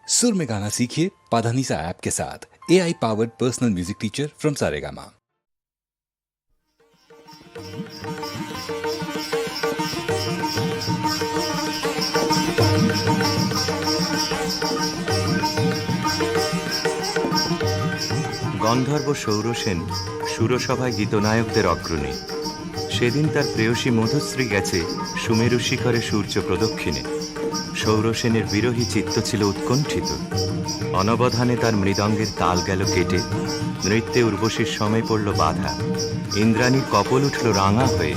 सुर में गाना सीखिए पाधानीसा ऐप के साथ। AI powered personal music teacher from Saregama. গন্ধর্ব সৌরসেন সুরসভায় গীতনায়কদের অগ্রণী। সেদিন তার প্রেয়সী মধুশ্রী গেছে সুমেরু শিখরে সূর্য প্রদক্ষিণে। সৌরসেনের বিরহী চিত্ত ছিল উৎকণ্ঠিত। অনবধানে তার মৃদঙ্গের তাল গেল কেটে, নৃত্যে উর্বশীর সময় পড়ল বাধা। ইন্দ্রাণীর কপল উঠল রাঙা হয়ে।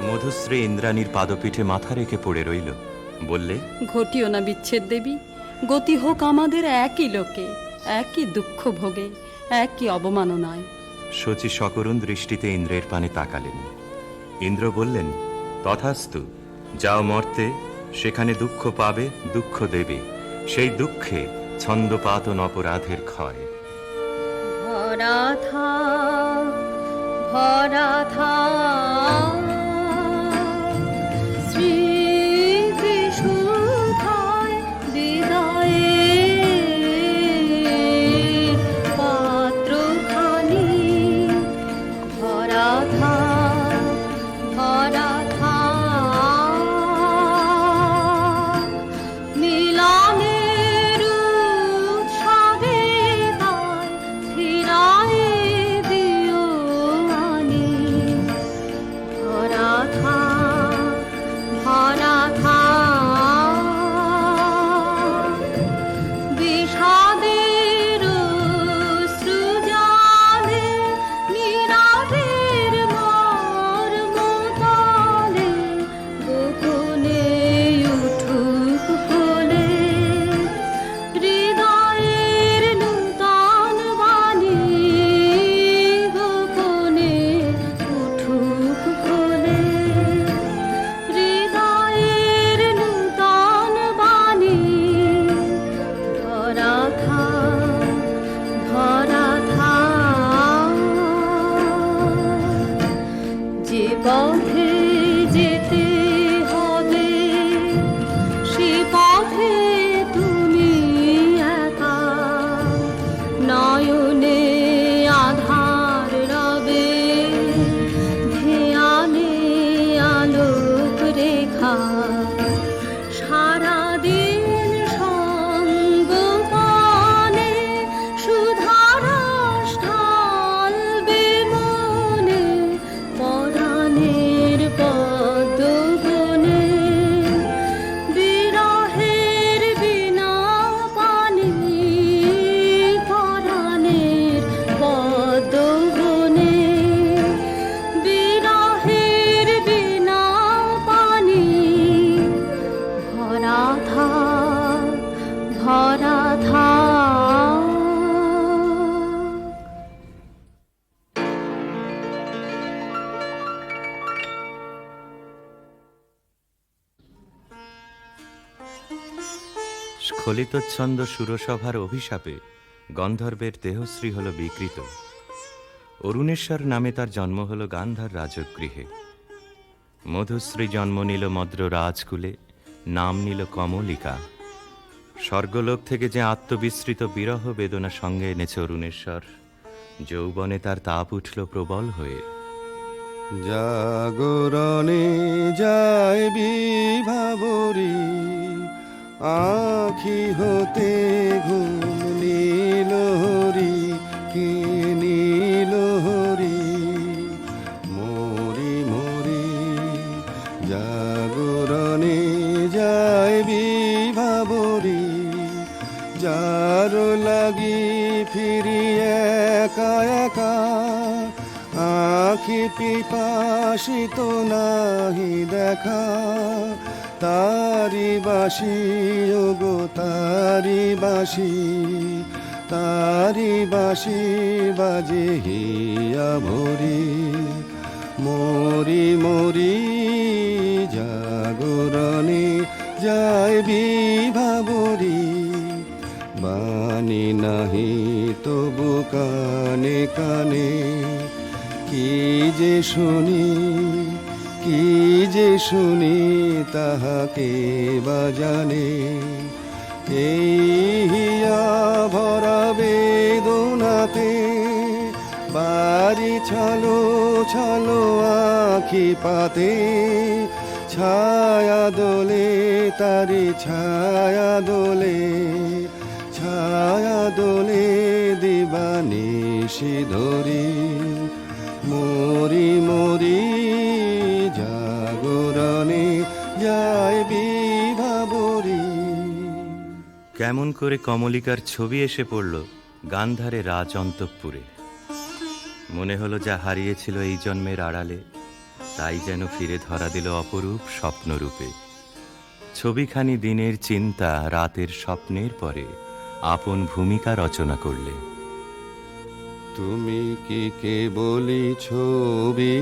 মধুশ্রী ইন্দ্রাণীর পাদপীঠে মাথা রেখে পড়ে রইল। বললে, ঘটিও না বিচ্ছেদ দেবী, গতি হোক আমাদের একই লোকে, একই দুঃখ ভোগে, একই অবমাননায়। শচী সকরুণ দৃষ্টিতে ইন্দ্রের পানে তাকালেন। ইন্দ্র বললেন, তথাস্তু, যাও মর্তে, সেখানে দুঃখ পাবে, দুঃখ দেবে, সেই দুঃখে ছন্দপাতন অপরাধের ক্ষয়। ভরা থা ভরা থা স্খলিতচ্ছন্দ সুরসভার অভিশাপে গন্ধর্বের দেহশ্রী হল বিকৃত। অরুণেশ্বর নামে তার জন্ম হল গান্ধার রাজগৃহে। মধুশ্রী জন্ম নিল মদ্র রাজকুলে, নাম নিল কমলিকা। স্বর্গলোক থেকে যে আত্মবিস্মৃত বিরহ বেদনা সঙ্গে এনেছে অরুণেশ্বর, যৌবনে তার তাপ উঠল প্রবল হয়ে। জাগরণে যায় বিভাবরী, আখি হতে ঘুম নীল হরি, কি নীল হরি। মরি মরি জাগরণে যায় বিভাবরী, যার লাগি ফিরি একা একা, আখি পিপাসিত নাহি দেখা। তারি বাসি ওগো তারি বাসি, তারি বাসি বাজে হিয়া ভরি। মরি মরি জাগরণে যায় বিভাবরী, বাণী নাহি তবু কানে কানে কি যে শুনি, কি যে শুনি তাহাকে বা জানে। এই হিয়া ভরা বেদনাতে বাড়ি ছালো ছালো আখি পাতে, ছায়া দোলে তারি ছায়া দোলে, ছায়া দোলে দিবানিশি ধরি, মরি মরি জাগরণে যায় বিভাবরী। কেমন করে কমলিকার ছবি এসে পড়ল গান্ধারে রাজ অন্তঃপুরে। মনে হলো যা হারিয়েছিল এই জন্মের আড়ালে, তাই যেন ফিরে ধরা দিল অপরূপ স্বপ্নরূপে। ছবিখানি দিনের চিন্তা রাতের স্বপ্নের পরে আপন ভূমিকা রচনা করলে। তুমি কি কেবলই ছবি,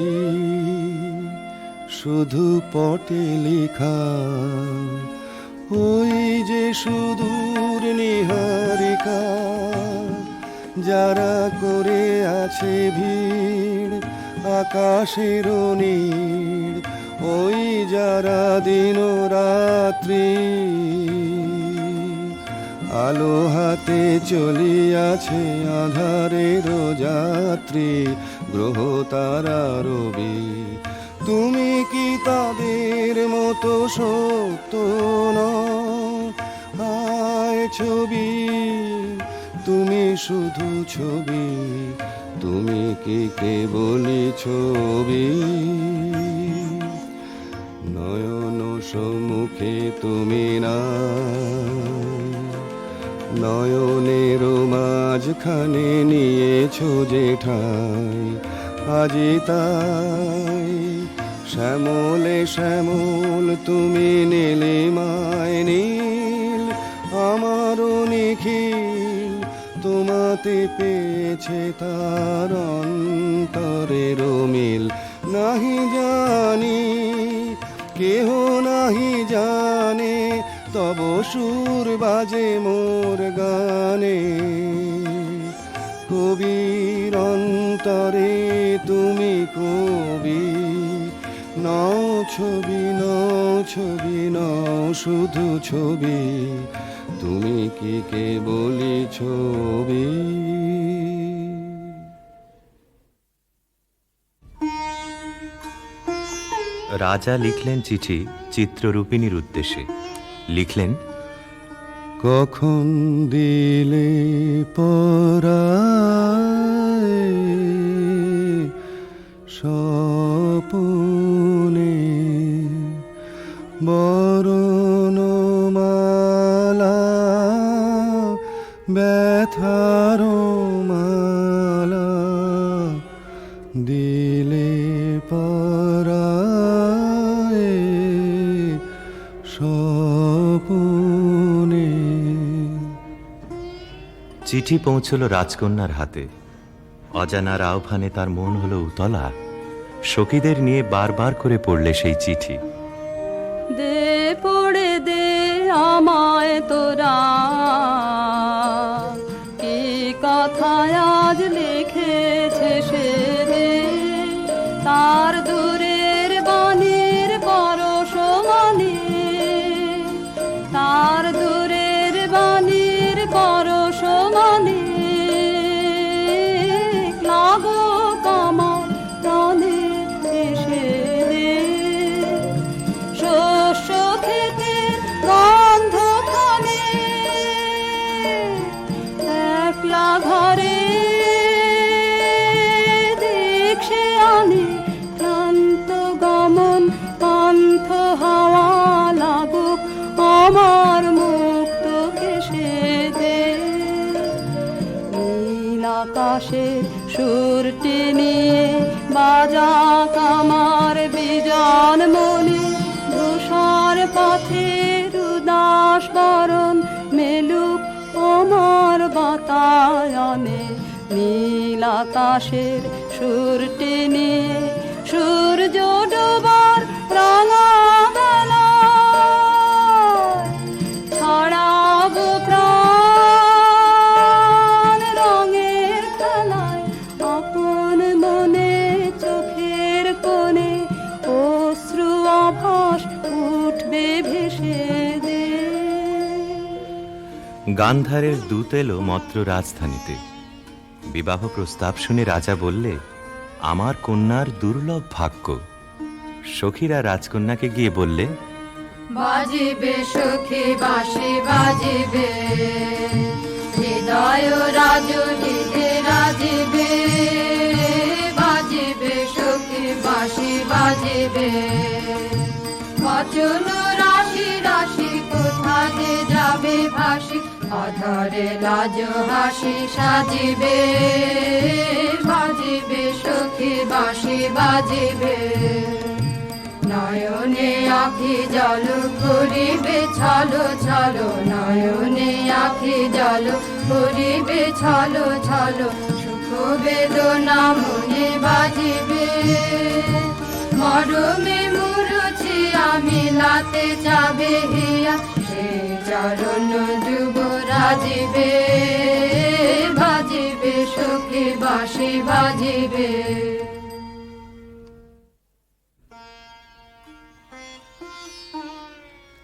শুধু পটে লেখা, ওই যে সুদূর নিহারিকা, যারা করে আছে ভিড় আকাশের নীড়, ওই যারা দিন রাত্রি আলো হাতে চলিয়াছে আধারের যাত্রী, গ্রহ তারা রবি। তুমি কি তাদের মতো সত্য নও? হায় ছবি, তুমি শুধু ছবি, তুমি কি কেবলই ছবি। নয়ন সম্মুখে তুমি না, নয়নের মাঝখানে নিয়েছো যে ঠাই, আজি তাই শ্যামলে শ্যামল তুমি নীলিমায় নীল, আমারও নিখিল তোমাতে পেয়েছে তার অন্তরের মিল। নাহি জানি কেহ নাহি জানে, তব সুর বাজে মোর গানে। কবির অন্তরে তুমি কবি, নও ছবি নও ছবি নও শুধু ছবি, তুমি কি কেবলই ছবি। রাজা লিখলেন চিঠি চিত্ররূপিণীর উদ্দেশ্যে। লিখলেন, কখন দিলে পরায় স্বপনে বরণমালা, ব্যথার মালা দিলে পরায় স্বপনে। চিঠি পৌঁছল রাজকন্যার হাতে। অজানার আহ্বানে তার মন হলো উতলা। সখীদের নিয়ে বারবার করে পড়লে সেই চিঠি। দে পড়ে দে আমায় তোরা, কি কথায় আজ লিখেছে সে দে, তার দূরের বাণীর পরশ মানে, তার দূরের বাণীর পরশ মানে, লাগো কামার প্রাণে এসে দে। শস্য খেতে গন্ধ খানে, একলা ঘরে দেখছে আনে, ক্লান্ত গমন পান্থ হাওয়া লাগুক আমার মুক্ত কেশে দে। নীল আকাশে সুরটি নিয়ে বাজা কামার বিজন মনে, ধূসর পথের উদাস বরণ মেলুক আমার বাতায়নে। নীল আকাশের সুরটি নিয়ে সূর্য ডোবার রাঙা বেলায়, ছড়াবো প্রাণ রঙের গান্ধারের দূত এলো মদ্র রাজধানীতে। বিবাহ প্রস্তাব শুনে রাজা বললে, আমার কন্যার দুর্লভ ভাগ্য। সখীরা রাজকন্যাকে গিয়ে বললে, বাজিবে সখী বাঁশি বাজিবে, হৃদয় রাজনীতে রাজিবে। বাজিবে সখী বাঁশি বাজিবে, বচন রাশি রাশি কোথা যে যাবে ভাসি, অধরে লাজ হাসি সাজিবে। বাজিবে সখী বাঁশি বাজিবে, নয়নে আখি জল করিবে ছলো ছলো, নয়নে আখি জল করিবে ছলো ছলো। সুখ বেদনা মনে বাজিবে, মরমে মুরছি আমি লাতে যাবে হিয়া, সে চরণ যুব রাজিবে। বাজিবে সখী বাঁশি বাজিবে।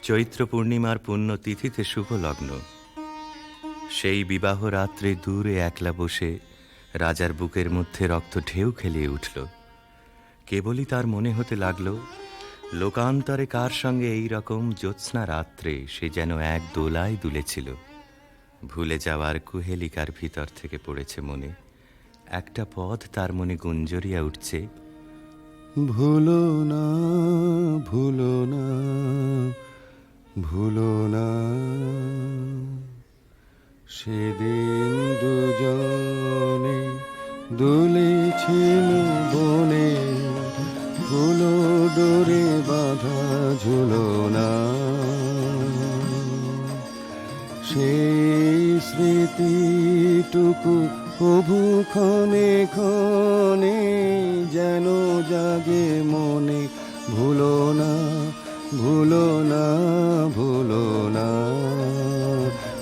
চৈত্র পূর্ণিমার পুণ্য তিথিতে শুভ লগ্ন। সেই বিবাহ রাত্রে দূরে একলা বসে রাজার বুকের মধ্যে রক্ত ঢেউ খেলিয়ে উঠল। কেবলই তার মনে হতে লাগল, লোকান্তরে কার সঙ্গে এই রকম জ্যোৎস্না রাত্রে সে যেন এক দোলায় দুলেছিল। ভুলে যাওয়ার কুহেলিকার ভিতর থেকে পড়েছে মনে, একটা পদ তার মনে গুঞ্জরিয়া উঠছে, ভুলো না ভুলো না ভুলো না, সেদিন দুজনে দুলেছিল বনে, ফুলো ডোরে বাঁধা ঝুলো না। সেই স্মৃতিটুকু প্রভু ক্ষণে ক্ষণে যেন জাগে মনে, ভুলো না ভুলো না ভুলো না,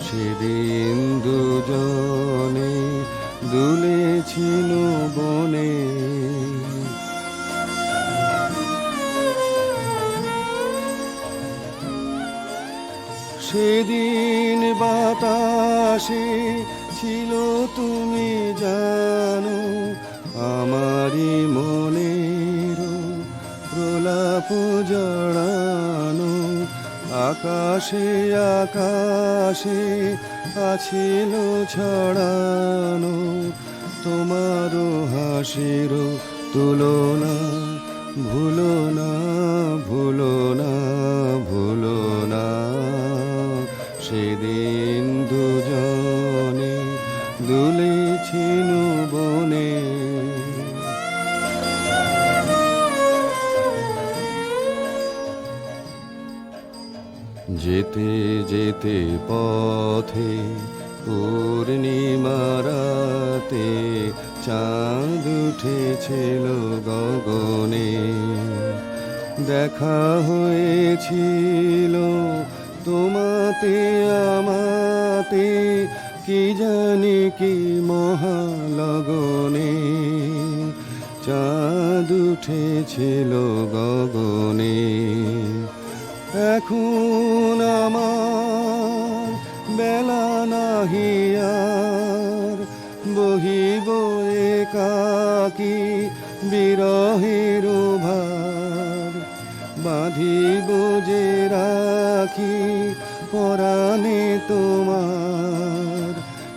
সেদিন দুজনে দুলেছিল বনে। সেদিন বাতাসে ছিল তুমি জানো, আমারই মনের প্রলাপ জড়ানো। আকাশে আকাশে আছিল ছড়ানো, তোমারও হাসির তুলনা। ভুলো না ভুলো না ভুলো না, সেদিন দুজনে দুলেছিল বনে। যেতে যেতে পথে পূর্ণিমা রাতে চাঁদ উঠেছিল গগনে। দেখা হয়েছিল তোমাতে আমাতে, কি জানি কি মহালগনে। চাঁদ উঠেছিল গগনে, এখন আমার বেলা নাহি আর, বহিব একাকী বিরহের ভার। বাঁধিব যে রাখি পরাণে তোমার,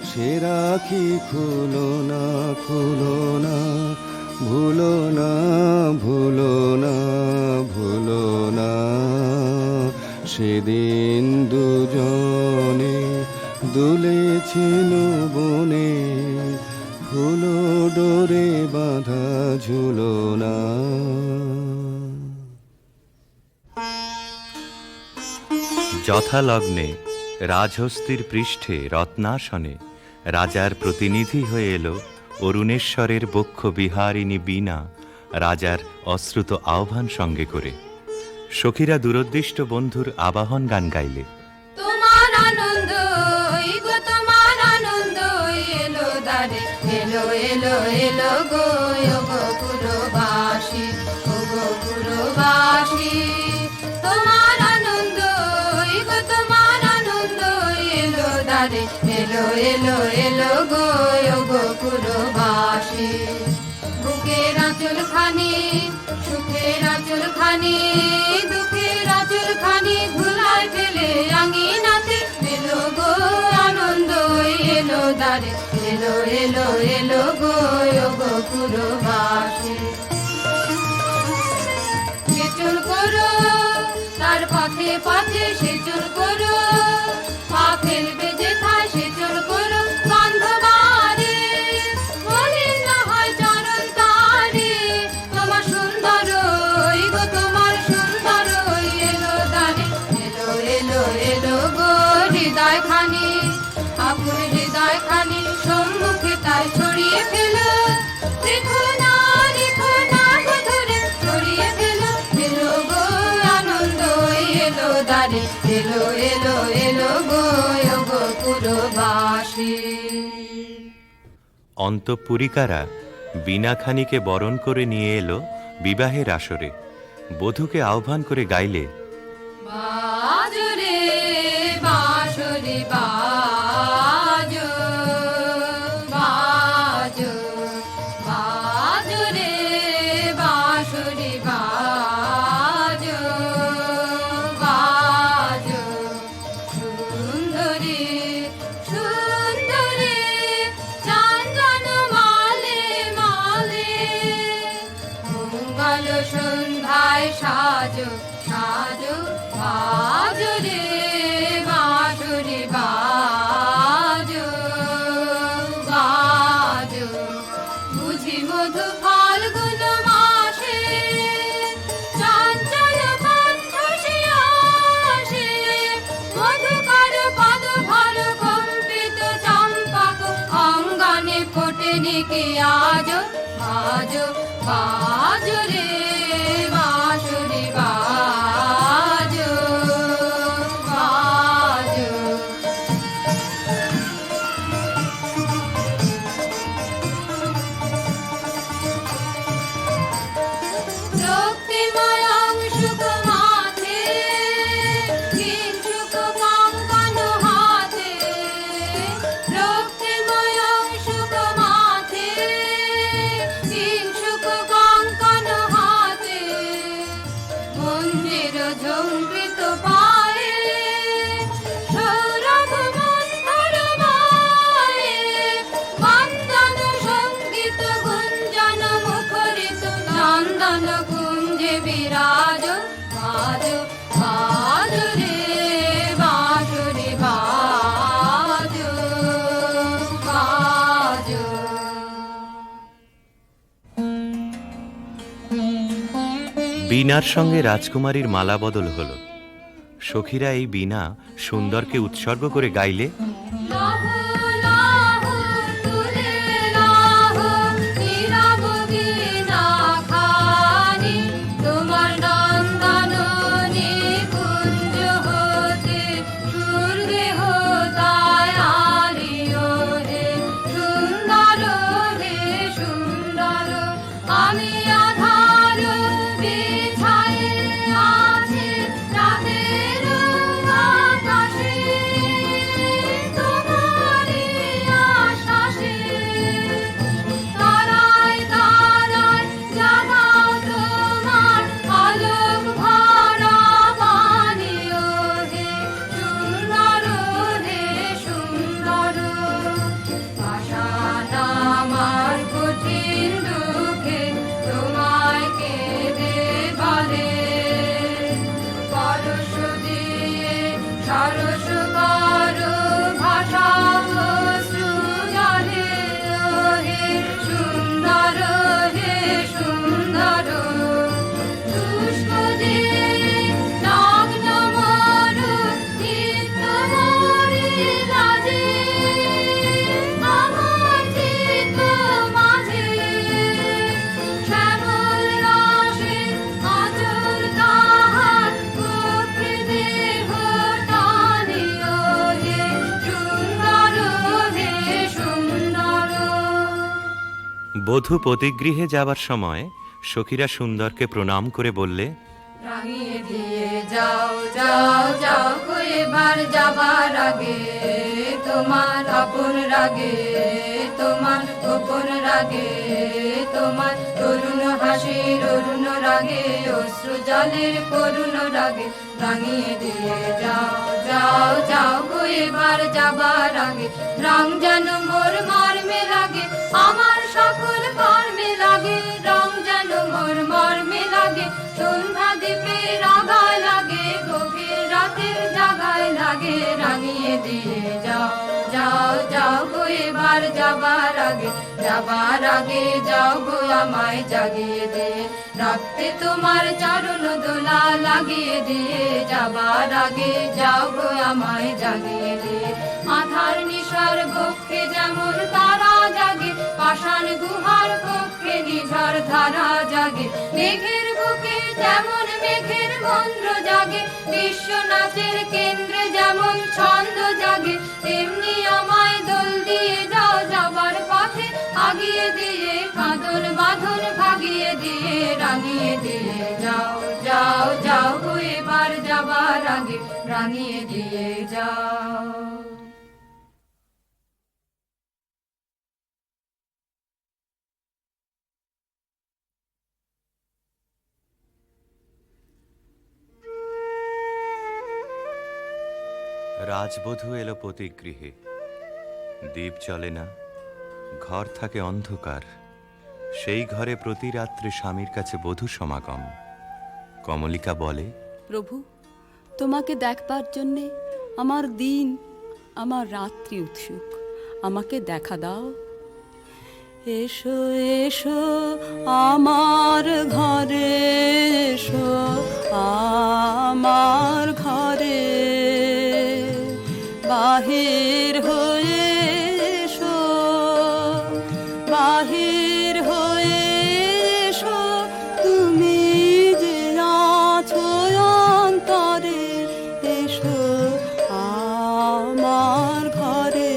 সে রাখি খুলো না খুলো না, ভুলো না ভুলো না ভুলো না, সেদিন দুজনে দুলেছিল বনে, ফুলো ডোরে বাঁধা ঝুলো না। যথালগ্নে রাজহস্তির পৃষ্ঠে রত্নাসনে রাজার প্রতিনিধি হয়ে এলো অরুণেশ্বরের বক্ষ বিহারিণী বীণা, রাজার অশ্রুত আহ্বান সঙ্গে করে। সখীরা দূরদৃষ্ট বন্ধুর আবাহন গান গাইলে, তোমার আনন্দ গো তোমার আনন্দ এলো দারে, এলো এলো এলো গো গোকুলবাসী, ও গোকুলবাসী। তোমার আনন্দ গো তোমার আনন্দ এলো দারে, এলো এলো গো গোকুলবাসী। বুকের আঁচল খানি সুখের আঁচল খানি দুঃখের আঁচল খানি ধুলায় ফেলে আঙিনাতে এলো গো আনন্দ এলো দ্বারে এলো এলো এলো গো গোকুলবাসী। সেচন করো তার পথে পথে সেচন করো, পা ফেলবে যেথায় সেচন করো গন্ধবারে মলিন না হয় চরণ তারে। তোমার সুন্দর গো তোমার সুন্দর এলো দ্বারে এলো এলো এলো গো হৃদয় খানি আপুর হৃদয় খানি সম্মুখে তাই ছড়িয়ে ফেলো। দেখো না গো ধরে ছড়িয়ে ফেলো এলো গো আনন্দ এলো দ্বারে এলো এলো এলো গো গোকুলবাসী। অন্তঃপুরিকারা বীণাখানিকে বরণ করে নিয়ে এলো বিবাহের আসরে। বধূকে আহ্বান করে গাইলে, বাজো রে বাঁশরি বাজো বাজো বাজো রে বাঁশরি বাজো বাজো। সুন্দরী সুন্দরী চান্দন মালে মালে মঙ্গল সন্ধ্যায় সাজো সাজো বাজো রে বাঁশরি বাজো বাজো। বুঝি মধু ফাল্গুন মাসে চঞ্চল কণ্ঠ সে আসে মধুকর পদ ভর কম্পিত চম্পক অঙ্গনে ফোটে নিকে আজো আজো বাজো রে বাঁশরি বাজো বাজো। রক্তিময় অংশুক মাথে কিঞ্চুক কঙ্কণ হাতে রক্তিময় অংশুক মাথে কিঞ্চুক কঙ্কণ হাতে মঞ্জির ঝঙ্কৃত পায়ে সৌরভ মন্থর মায়ে বন্দন সঙ্গীত গুঞ্জন মুখরিত নন্দন কুঞ্জে বিরাজ বাজো বাজো রে বাঁশরি বাজো বাজো। বীণার সঙ্গে রাজকুমারীর মালা বদল হল। সখীরা এই বীণা সুন্দরকে উৎসর্গ করে গাইলে, লাহো লাহো তুলে লাহো নীরব বীণা খানি তোমার নন্দন নিকুঞ্জ হতে সুরদেহ তাই আলিও হে সুন্দর হে সুন্দর। আমি আধার বিছায়ে আছে রাতের আকাশে তোমারই আশ্বাসে তারায় তারায় জাগাও তোমার আলোক ভরা বাণীও হে সুন্দর হে সুন্দর। পাষাণ আমার কঠিন দুঃখে তোমায় কেঁদে বলে পরশ দিয়ে সরস করো ভাষা সৃজনে হে সুন্দর হে সুন্দর। শুষ্ক যে নগ্ন মরু নিত্য মরি লাজে আমার চিত্ত মাঝে শ্যামল রাশি আচল তাহার গোপ্রে দেহ টানিও হে সুন্দর হে সুন্দর। বধূ পতিগৃহে যাবার সময় সখীরা সুন্দরকে প্রণাম করে বললে, রাঙিয়ে দিয়ে যাও যাও যাও গো এবার যাবার আগে, তোমার আপন রাগে, তোমার গোপন রাগে, তোমার তরুণ হাসির অরুণ রাগে, অশ্রু জলের করুণ রাগে রাঙিয়ে দিয়ে যাও যাও যাও গো এবার যাবার আগে। রং যেন মোর মর্মে লাগে, আমার সকল কর্মে লাগে, রং যেন মোর মর্মে লাগে, সন্ধ্যা দ্বীপের আগায় লাগে, গভীর রাতের জাগায় লাগে, রাঙিয়ে দিয়ে যাও যাও যাও গো এবার যাবার আগে, যাবার আগে যাও গো আমায় জাগিয়ে দিয়ে, রাখতে তোমার চরণ দোলা লাগিয়ে দিয়ে, যাবার আগে যাও গো আমায় জাগিয়ে দিয়ে। আধার নিশার বক্ষে যেমন তারা জাগে, পাষাণ গুহার কক্ষে নিঝড় ধারা জাগে, মেঘের বুকে যেমন মেঘের মন্ত্র জাগে, বিশ্ব নাচের কেন্দ্রে যেমন ছন্দ জাগে, তেমনি আমায় দোল দিয়ে যাও যাবার পথে আগিয়ে দিয়ে, কাঁদন বাঁধন ভাগিয়ে দিয়ে, রাঙিয়ে দিয়ে যাও যাও যাও গো এবার যাবার আগে, রাঙিয়ে দিয়ে যাও। রাজবধূ এলো পতিগৃহে, দীপ জ্বলে না, ঘর থাকে অন্ধকার। সেই ঘরে প্রতি রাত্রে স্বামীর কাছে বধূ সমাগম। কমলিকা বলে, প্রভু, তোমাকে দেখবার জন্যে আমার দিন আমার রাত্রি উৎসুক, আমাকে দেখা দাও। এসো এসো আমার ঘরে, এসো আমার ঘরে, বাহির হয়ে এসো, বাহির হয়ে এসো, তুমি যে আছো অন্তরে, এসো আমার ঘরে।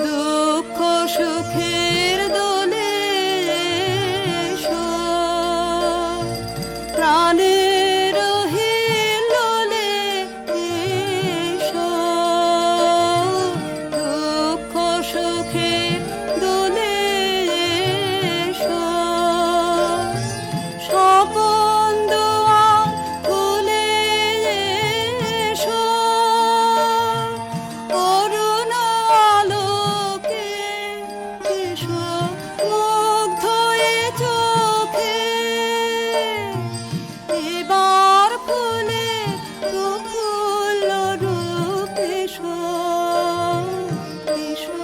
দুঃখ সুখের দোলে এসো, প্রাণের হিল্লোলে এসো, দুঃখ সুখের দোলে এসো, স্বপন দুয়ার খুলে এসো, অরুণ আলোকে এসো, মুগ্ধ এ চোখে, এবার ফুলে প্রফুল্ল রূপ এসো, এসো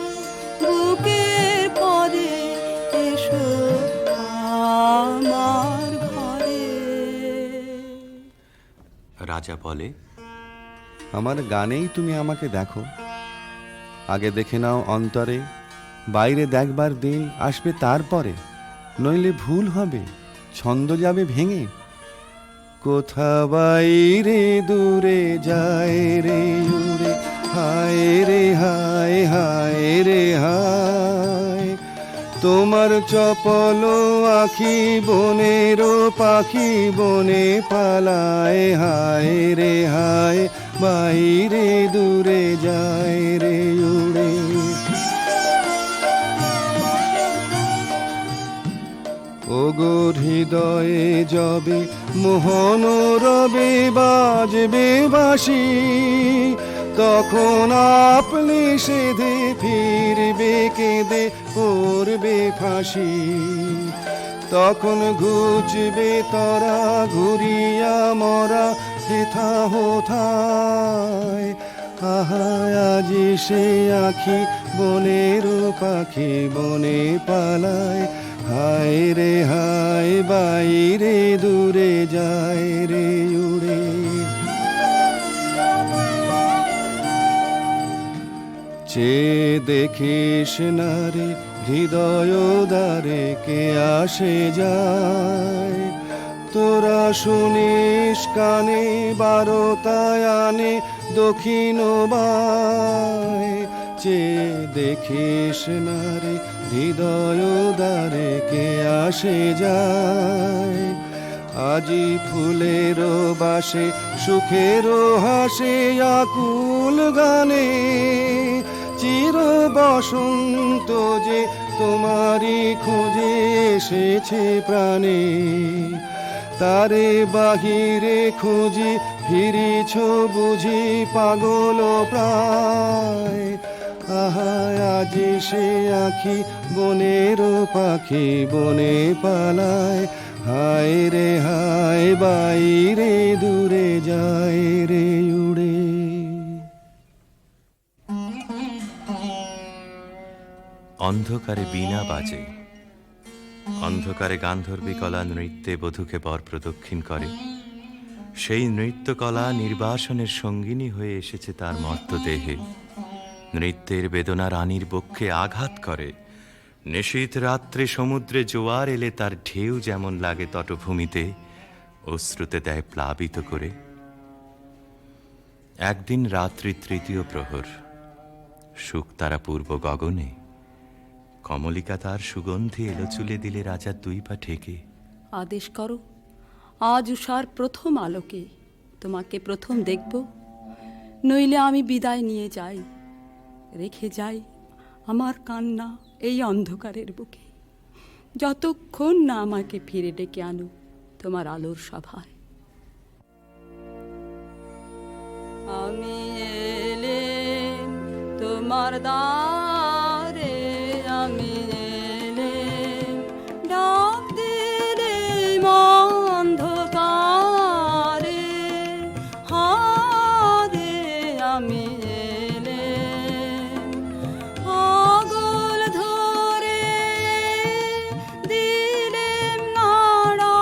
বুকের পরে, এসো আমার ঘরে। রাজা বলে, আমার গানেই তুমি আমাকে দেখো, আগে দেখে নাও অন্তরে, বাইরে দেখবার দিন আসবে তারপরে, নইলে ভুল হবে, ছন্দ যাবে ভেঙে। কোথা বাইরে দূরে যায় রে উড়ে, হায় রে হায়, হায় রে হায়, তোমার চপল আখি বনের পাখি বনে পালায়, হায় রে হায়, বাইরে দূরে যায় রে উড়ে। ওগো হৃদয়ে যবে মোহন রবে বাজবে বাঁশি, তখন আপনি সেধে ফিরবে কেঁদে করবে ফাঁসি, তখন ঘুচবে তরা ঘুরিয়া মরা হেথা হোথায়, আহা আজি সে আখি বনের পাখি বনে পালায়, হায় রে হায়, বাইরে দূরে যায় রে উড়ে। চেয়ে দেখিস না রে হৃদয় দ্বারে কে আসে যায়, তোরা শুনিস কানে বারোটায় আনে দক্ষিণ বায়, চেয়ে দেখিস না রে হৃদয় দ্বারে কে আসে যায়, আজি ফুলের বাসে সুখের হাসে আকুল গানে চির বসন্ত যে তোমারই খোঁজে এসেছে প্রাণে তারে বাহিরে খুঁজি ফিরিছ বুঝি পাগল প্রায় আহা আজি সে আখি বনের পাখি বনে পালায় হায় রে হায় বাইরে দূরে যায় রে উড়ে। অন্ধকারে বীণা বাজে, অন্ধকারে গান্ধর্বী কলা নৃত্যে বধূকে বর প্রদক্ষিণ করে। সেই নৃত্যকলা নির্বাসনের সঙ্গিনী হয়ে এসেছে তার মর্তদেহে। নৃত্যের বেদনা রানীর বক্ষে আঘাত করে। নিশীথ রাত্রে সমুদ্রে জোয়ার এলে তার ঢেউ যেমন লাগে তটভূমিতে, অশ্রুতে দেয় প্লাবিত করে। একদিন রাত্রি তৃতীয় প্রহর, শুকতারা পূর্ব গগনে, কমলিকা তার সুগন্ধি এলো চুলে দিলে রাজার দুই পা ঠেকে। আদেশ করো, আজ উষার প্রথম আলোকে তোমাকে প্রথম দেখব, নইলে আমি বিদায় নিয়ে যাই, রেখে যাই আমার কান্না এই অন্ধকারের বুকে, যতক্ষণ না আমাকে ফিরে ডেকে আনো তোমার আলোর সভায়। আমি এলেম তোমার দ্বারে, আমি এলেম ডাক দিলেম অন্ধকারে, হারে আমি এলেম পাগল ধরে দিলেম নাড়া,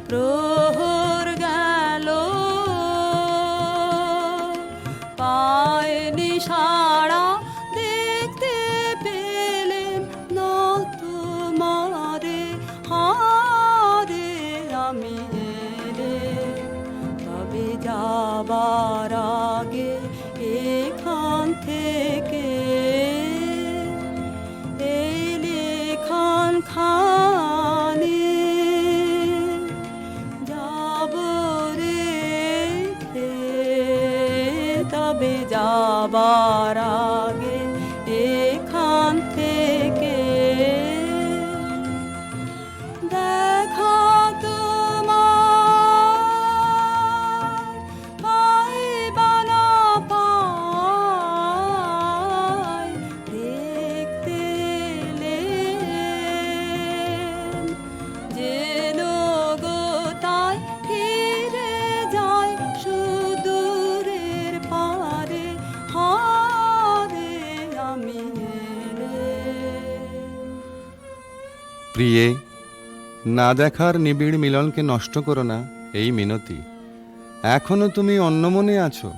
প্রহর গেল পায়নি সাড়া, দেখতে পেলেম না তোমারে, হারে আমি এলেম তবে যাবার আগে এখান থেকে এই লেখান খানি যাব রেখে, তবে যাবার আগে এখান থেকে দেখা তোমার পাইবা না পাই, দেখতে এলেম যেন গো তাই ফিরে যায় সুদূরের পারে, হারে আমি এলেম। প্রিয়ে, না দেখার নিবিড় মিলনকে নষ্ট করো না এই মিনতি। এখনো তুমি অন্যমনে আছো,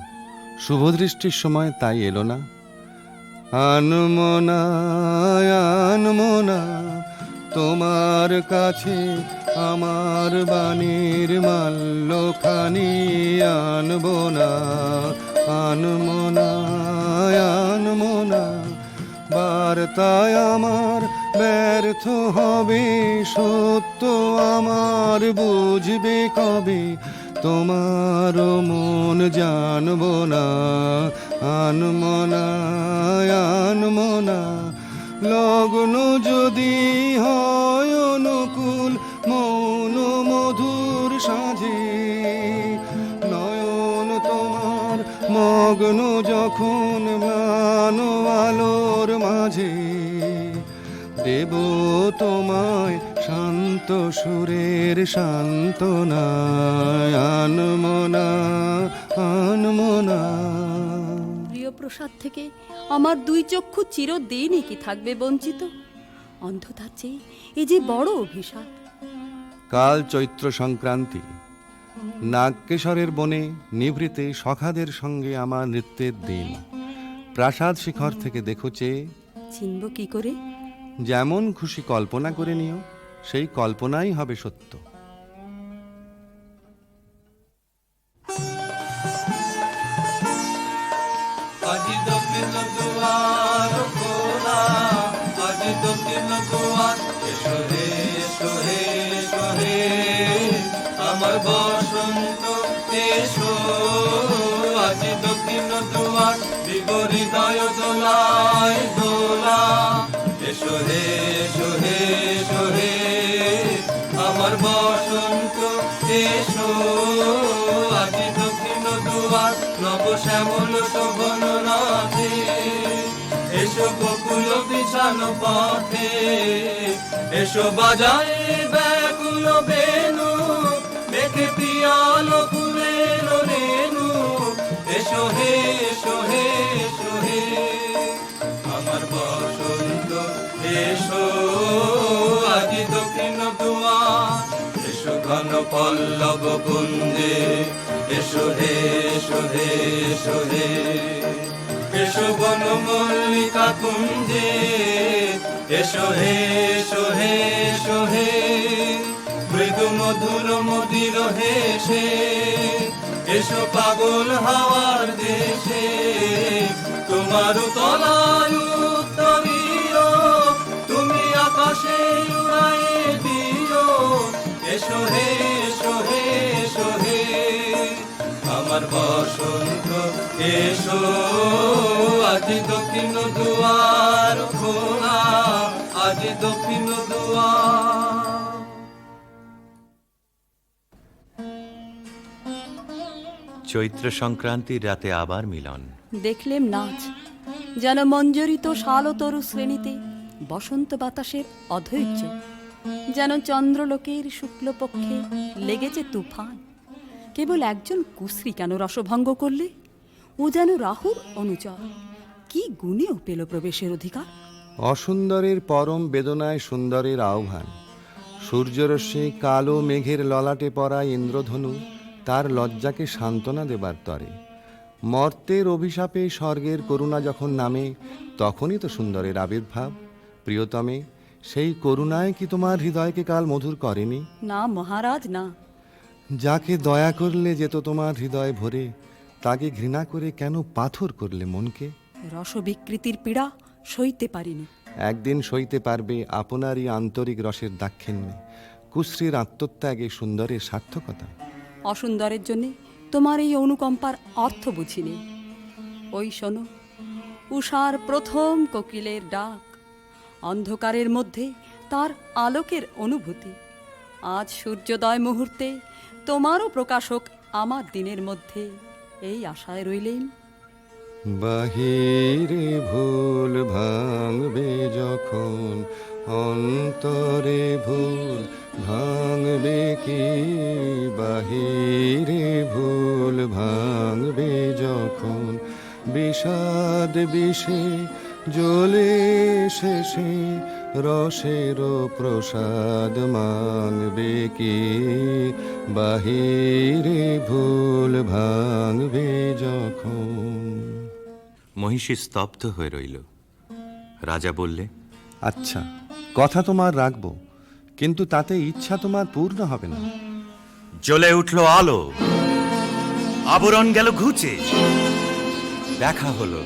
শুভদৃষ্টির সময় তাই এলো না। আনমনা আনমনা তোমার কাছে আমার বাণীর মাল্যখানি আনবো না, আনমনা আনমনা বার্তায় আমার ব্যর্থ হবে, সত্য আমার বুঝবে কবে, তোমার মন জানবো না, আনমনা আনমনা লগ্ন যদি হয় অনুকূল মৌন মধুর সাজে, নয়ন তোমার মগ্ন যখন ম্লান আলোর মাঝে, দেব তোমায় শান্ত সুরের সান্ত্বনা, আনমনা আনমনা। প্রিয় প্রসাদ থেকে আমার দুই চক্ষু চিরদিনই কি থাকবে বঞ্চিত? অন্ধতার চেয়ে এ যে বড় অভিশাপ। কাল চৈত্র সংক্রান্তি, নাগকেশরের বনে নিভৃতে সখাদের সঙ্গে আমার নৃত্যের দিন। প্রাসাদ শিখর থেকে দেখো চেয়ে, চিনব কি করে? যেমন খুশি কল্পনা করে নিও, সেই কল্পনাই হবে সত্য। আজি দক্ষিণ দুয়ার খোলা, আজি দক্ষিণ দুয়ার এসো বসন্ত এসো, আজি দক্ষিণ দুয়ার দিব হৃদয় দোলায় দোলা। এসো হে এসো হে এসো হে আমার বসন্ত এসো, আজি দক্ষিণ দুয়ার নব শ্যামল শোভন রাধে। এসো বকুল বিছানো পথে, এসো বাজায় ব্যাকুল বেনু, দেখে পিয়াল ফুলের রেণু। এসো হে এসো হে এসো হে আমার বসন্ত এসো, আজি দক্ষিণ দুয়ার। এসো ঘন পল্লব কুঞ্জে, এসো হে এসো হে এসো হে এসো বন মল্লিকা কুঞ্জে, এসো হে এসো হে এসো হে মৃদু মধুর মদির হেসে। এসো পাগল হাওয়ার দেশে, তোমার তলায় উত্তরীয়, তুমি আকাশে উড়ায়ে দিও। এসো হে এসো হে এসো হে আমার বসন্ত এসো, আজি দক্ষিণ দুয়ার খোলা, আজি দক্ষিণ দুয়ার। চৈত্র সংক্রান্তির রাতে আবার মিলন। দেখলেম নাচ, যেন মঞ্জরিত শালতরু শ্রেণীতে বসন্ত বাতাসের অধৈর্য, যেন চন্দ্রলোকের শুক্লপক্ষে লেগেছে তুফান। কেবল একজন কুশ্রী কেন রসভঙ্গ করলে? ও যেন রাহুর অনুচর, কি গুণেও পেল প্রবেশের অধিকার। অসুন্দরের পরম বেদনায় সুন্দরের আহ্বান। সূর্যরশ্মি কালো মেঘের ললাটে পড়া ইন্দ্রধনু তার লজ্জাকে সান্ত্বনা দেবার তরে। মর্তের অভিশাপে স্বর্গের করুণা যখন নামে, তখনই তো সুন্দরের আবির্ভাব। প্রিয়তমে, সেই করুণায় কি তোমার হৃদয়কে কাল মধুর করেনি? না মহারাজ না। যাকে দয়া করলে যেত তোমার হৃদয় ভরে, তাকে ঘৃণা করে কেন পাথর করলে মনকে? রসবিকৃতির পীড়া সইতে পারিনি। একদিন সইতে পারবে আপনারই আন্তরিক রসের দাক্ষিণ্যে, কুশ্রীর আত্মত্যাগে সুন্দরের সার্থকতা। অসুন্দরের জন্যে তোমার এই অনুকম্পার অর্থ বুঝিনি। ওই শোনো, উষার প্রথম কোকিলের ডাক, অন্ধকারের মধ্যে তার আলোকের অনুভূতি। আজ সূর্যোদয় মুহূর্তে তোমারও প্রকাশক আমার দিনের মধ্যে, এই আশায় রইলেন। বাহিরে ভুল ভাঙবে যখন, অন্তরে ভুল ভাঙবে কি? বাহিরে ভুল ভাঙবে যখন, বিষাদ বিষে জ্বলে শেষে রসের প্রসাদ মানবে কি? বাহিরে ভুল ভাঙবে যখন। মহিষী স্তব্ধ হয়ে রইল। রাজা বললে, আচ্ছা, কথা তোমার রাখবো, কিন্তু তাতে ইচ্ছা তোমার পূর্ণ হবে না। জ্বলে উঠল আলো, আবরণ গেল ঘুচে, দেখা হলো,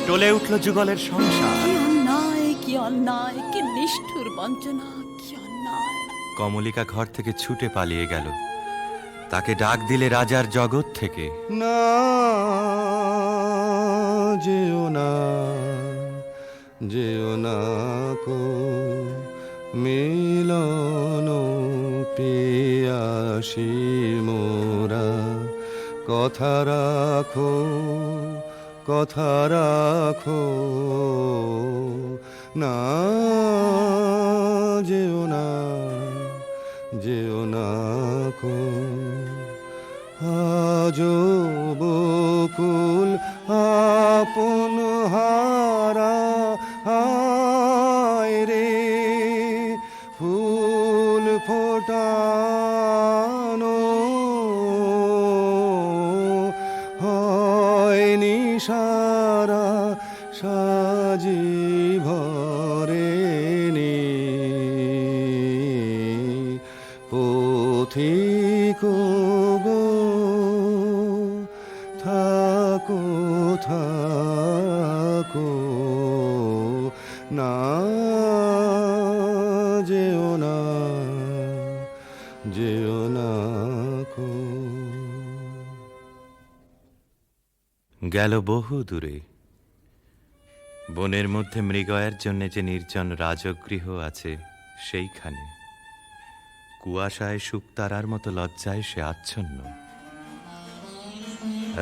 টলে উঠল যুগলের সংসার। কি অন্যায়, কি অন্যায়, কি নিষ্ঠুর বঞ্চনা, কি অন্যায়। কমলিকা ঘর থেকে ছুটে পালিয়ে গেল। তাকে ডাক দিলে রাজার জগৎ থেকে, না যেও না, যেও না কো মিলন পিয়াসী মোরা। কথা রাখো, কথা রাখো, না যেও না, যেও না কো। আজো বকুল আপন হারা, হায় রে ফুল ফোটানো হয়নি সারা, সাজি ভরেনি পথিক গো, থাকো থাকো, না যেও না, যেও না গেল বহু দূরে। বনের মধ্যে মৃগয়ের জন্য যে নির্জন রাজগৃহ আছে সেইখানে কুয়াশায় শুকতারার মতো লজ্জায় সে আচ্ছন্ন।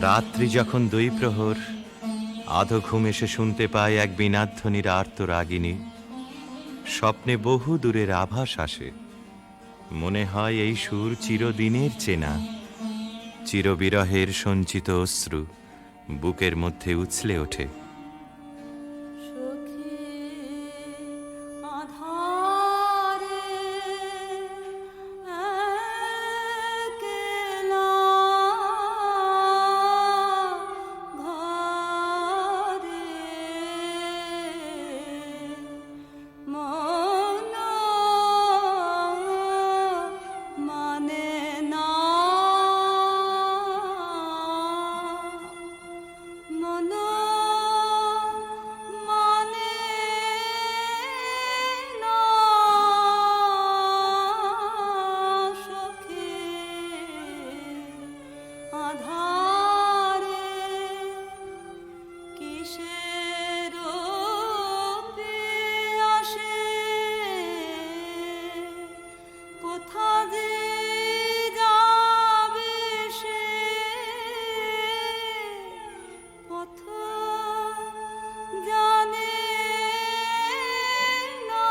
রাত্রি যখন 2 প্রহর, আধো ঘুমে সে শুনতে পায় এক বীণাধ্বনির আর্ত রাগিনী। স্বপ্নে বহু দূরের আভাস আসে, মনে হয় এই সুর চিরদিনের চেনা। চিরবিরহের সঞ্চিত অশ্রু বুকের মধ্যে উছলে ওঠে। সখী আধারে একলা ঘরে মন মানে না, মন মানে না সখী আধারে কিসের আসে, কোথা যে যাবে সে পথ জানে না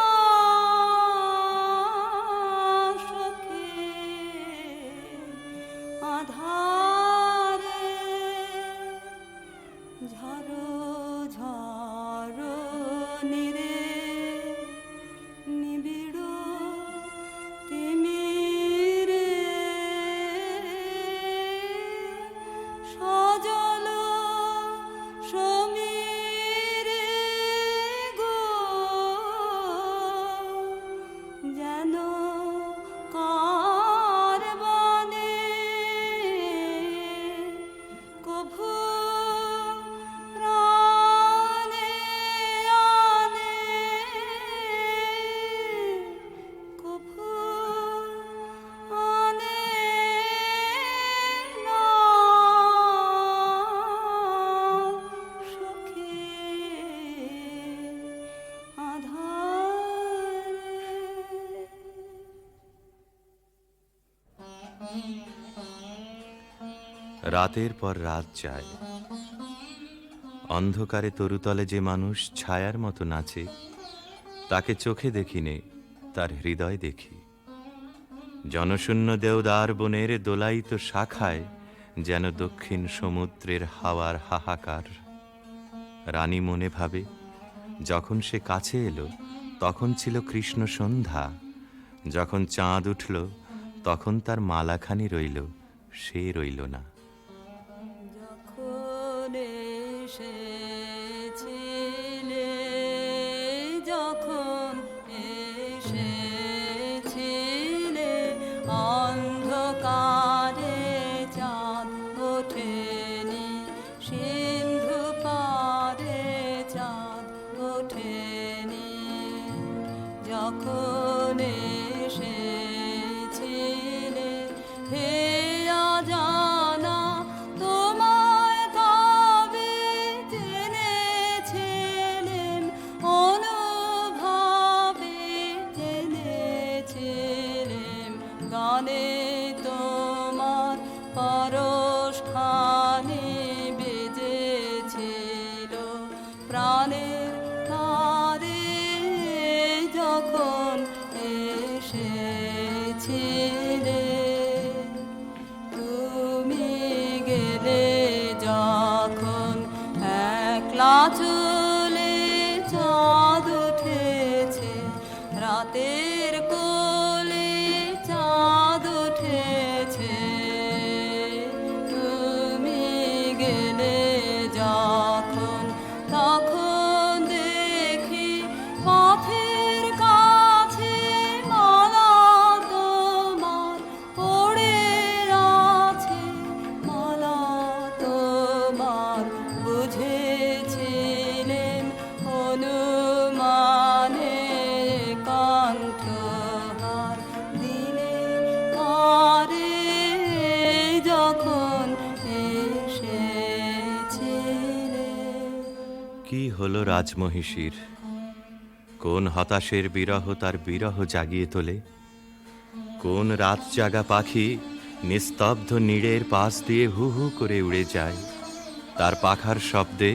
সখী আধারে ঝাড়ো ঝাড়ো নিরে নিবিড় তিমিরে সজল সমীরে গো যেন কার বনে কভু প্রাণে আনে, কভু আনে না সখী আধারে। রাতের পর রাত যায়, অন্ধকারে তরুতলে যে মানুষ ছায়ার মতো নাচে, তাকে চোখে দেখিনে, তার হৃদয় দেখি। জনশূন্য দেওদার বনের দোলায়িত শাখায় যেন দক্ষিণ সমুদ্রের হাওয়ার হাহাকার। রানী মনে ভাবে, যখন সে কাছে এলো তখন ছিল কৃষ্ণ সন্ধ্যা, যখন চাঁদ উঠল তখন তার মালাখানি রইল, সে রইল না। যখন এসেছিলে, যখন এসেছিলে, অন্ধকারে চাঁদ ওঠেনি, সিন্ধু পারে চাঁদ ওঠেনি। যখন এসেছিলে হে অজানা, তোমায় তবে জেনেছিলেম, অনুভবে জেনেছিলেম। গানে তোমার পরশখানি বেজেছিল, প্রাণের তারে যখন এসেছিলে। তুমি গেলে যখন একলা চলে, চাঁদ উঠেছে রাতের কোলে, চাঁদ উঠেছে। তুমি গেলে যখন তখন দেখি পথের কাছে মালা তোমার পড়ে আছে, মালা তোমার বুঝেছিলেন অনুমানে কণ্ঠহার দিলে কারে যখন এসেছিলে। কি হলো রাজমহিষীর? কোন হতাশের বিরহ তার বিরহ জাগিয়ে তোলে? কোন রাত জাগা পাখি নিস্তব্ধ নীড়ের পাশ দিয়ে হু হু করে উড়ে যায়? তার পাখার শব্দে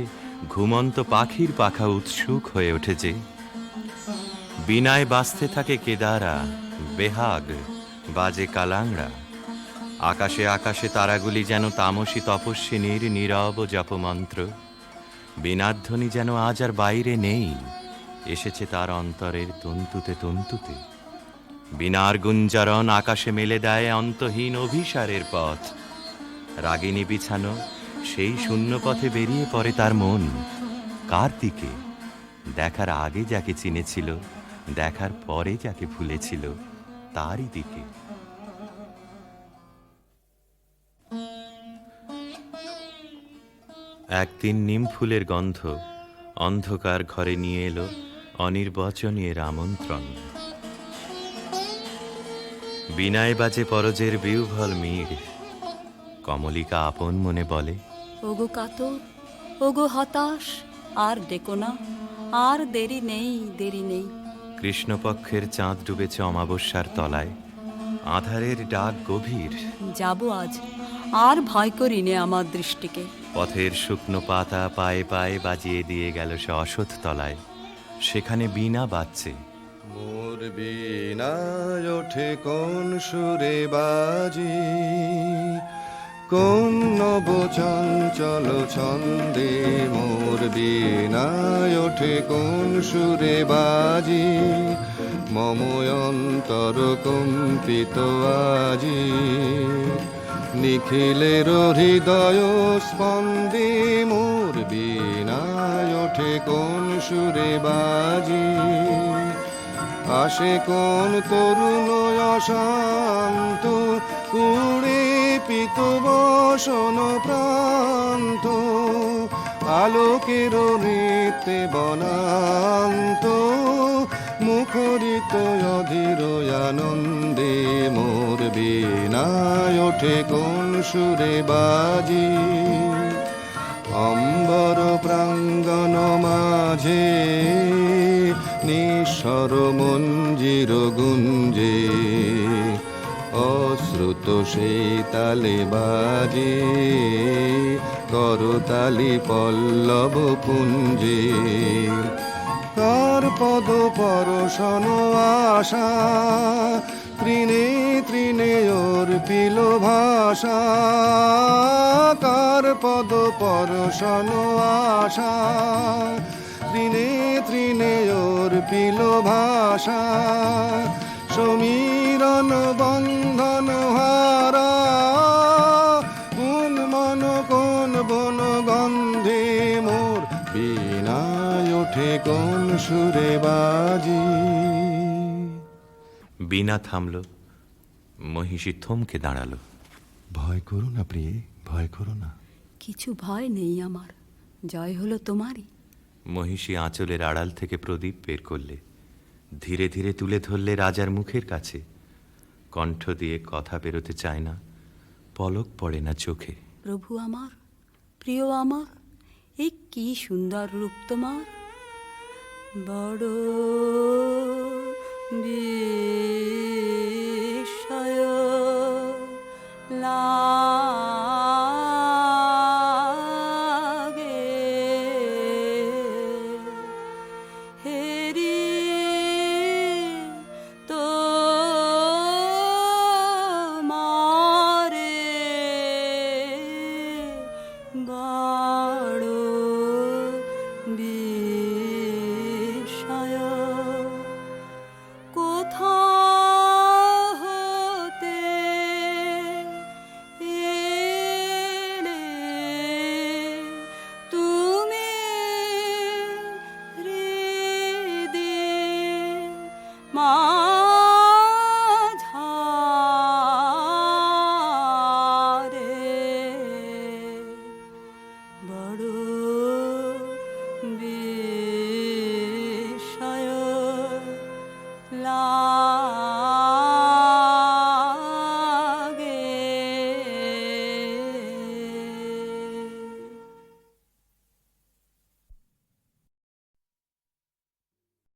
ঘুমন্ত পাখির পাখা উৎসুক হয়ে উঠেছে। বিনায় বাজতে থাকে কেদারা, বেহাগ বাজে কালাংড়া। আকাশে আকাশে তারাগুলি যেন তামসী তপস্বিনীর নীরব জপমন্ত্র। বীণাধ্বনি যেন আজ আর বাইরে নেই, এসেছে তার অন্তরের তন্তুতে তন্তুতে। বীণার গুঞ্জারণ আকাশে মেলে দেয় অন্তহীন অভিসারের পথ। রাগিনী বিছানো সেই শূন্য পথে বেরিয়ে পড়ে তার মন। কার দিকে? দেখার আগে যাকে চিনেছিল, দেখার পরে যাকে ভুলেছিল, তারই দিকে। একদিন নিম ফুলের গন্ধ অন্ধকার ঘরে নিয়ে এলো অনির্বচনীয় আমন্ত্রণ। বিনায় বাজে পরজের বিউভল মীর। কমলিকা আপন মনে বলে, ওগো কাতর, ওগো হতাশ, আর ডেকো না, আর দেরি নেই, দেরি নেই। কৃষ্ণপক্ষের চাঁদ ডুবেছে অমাবস্যার তলায়, আধারের ডাক গভীর। যাব আজ, আর ভয় করি নে আমার দৃষ্টিকে। পথের শুকনো পাতা পায়ে পায়ে বাজিয়ে দিয়ে গেল সে অসৎ তলায়। সেখানে বীণা বাজছে। মোর বীণায় ওঠে কোন সুরে বাজি, কোন নব চঞ্চল ছন্দে। মোর বীণায় ওঠে কোন সুরে বাজি, মম অন্তর কম্পিত আজি। নিখিলের হৃদয় স্পন্দে মোর বীণায় ওঠে কোন সুরে বাজি। আসে কোন তরুণ অশান্ত, কুড়ে পিত বসন প্রান্ত। আলোকের নৃত্যে বনান্ত, মুখরিত অধীর আনন্দে। মোর বীণায় ওঠে কোন সুরে বাজি, অম্বর প্রাঙ্গণ মাঝে নিঃস্বর মঞ্জির গুঞ্জে। অশ্রুত সেই তালে বাজে, করতালি পল্লব পুঞ্জে। কার পদ পরশন আশা, তৃণে তৃণে অর্পিল ভাষা। কার পদ পরশন আশা, তৃণে তৃণে অর্পিল ভাষা। সমীরণ বন্ধন হারা, কোন মন কোন বন গন্ধে। মোর বীণায় ওঠে কোন সুরে বাজি। বীণা থামল, মহিষী থমকে দাঁড়ালো। ভয় করো না প্রিয়ে, ভয় করো না। কিছু ভয় নেই আমার, জয় হলো তোমারই। মহিষী আঁচলের আড়াল থেকে প্রদীপ বের করলে, ধীরে ধীরে তুলে ধরলে রাজার মুখের কাছে। কণ্ঠ দিয়ে কথা বেরোতে চায় না, পলক পড়ে না চোখে। প্রভু আমার, প্রিয় আমার, এই কি সুন্দর রূপ তোমার। বড় বিস্ময় লাগে, হেরি তো মারে বড় বিস্ময়। কোথা হতে এলে তুমি হৃদে মাঝারে। বড় বিস্ময় লাগে।